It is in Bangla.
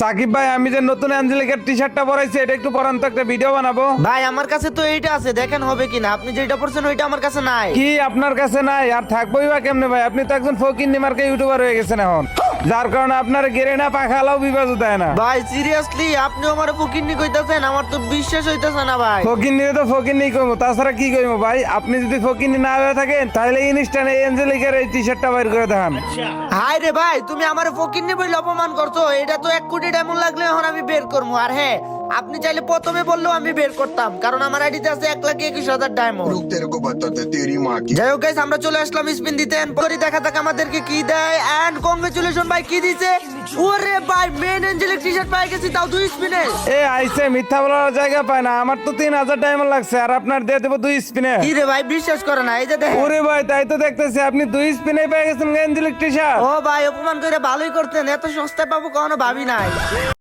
সাকিব ভাই, আমি যে নতুন অ্যাঞ্জেলিকার টি শার্টটা পরাইছি এটা একটু পরান তো, একটা ভিডিও বানাবো। ভাই আমার কাছে তো এইটা আছে, দেখেন হবে কিনা। আপনি যেটা পড়ছেন ওইটা আমার কাছে নাই। কি আপনার কাছে নাই? আর থাকবোই বা কেমনে ভাই? আপনি তো একজন ফকিন্নি মার্কা ইউটিউবার হয়ে গেছেন এখন, যার কারণে আপনার গেরে না পাখালাও বিবাজও দেয় না। ভাই সিরিয়াসলি আপনি আমার ফকিন্নি কইতাছেন? আমার তো বিশ্বাস হইতাছে না ভাই। ফকিন্নি তো ফকিন্নি কইবো, তাছাড়া কি কইবো ভাই? আপনি যদি ফকিন্নি না হয়ে থাকেন তাহলে ইনস্টানে অ্যাঞ্জেলিকার এই টি শার্টটা বাইর করে দেখান। হাই রে ভাই, তুমি আমার ফকিন্নি বলে অপমান করছো। এটা তো 1 কোটি ডায়মন্ড লাগলে এখন আমি বের করবো। আর হ্যাঁ, আপনি চাইলে প্রথমে বললেও আমি বের করতাম, কারণ আমার আইডিতে আছে 1,21,000 ডায়মন্ড। रुक तेरे को बताते तेरी माँ की। যাই হোক গাইস, আমরা চলে আসলাম স্পিন দিতে। পরে দেখা যাক আমাদেরকে কি দেয়। এন্ড কংগ্রেচুলেশন ভাই, কি দিছে? ওরে ভাই, মেন অ্যাঞ্জেলিক টি শার্ট পাই গেছি, তাও 2 স্পিনে। এ আইসে মিথ্যা বলার জায়গা পায় না। আমার তো 3,000 ডায়মন্ড লাগছে, আর আপনার দিয়ে দেবো 2 স্পিনে। কি রে ভাই, বিশ্বাস করে না? এই যে দেখেন। ওরে ভাই, তাই তো দেখতেছি আপনি 2 স্পিনে পেয়ে গেছেন অ্যাঞ্জেলিক টি শার্ট। ও ভাই, অপমান করে ভালোই করতেন। এত সস্তায় পাবো কখনো ভাবি নাই।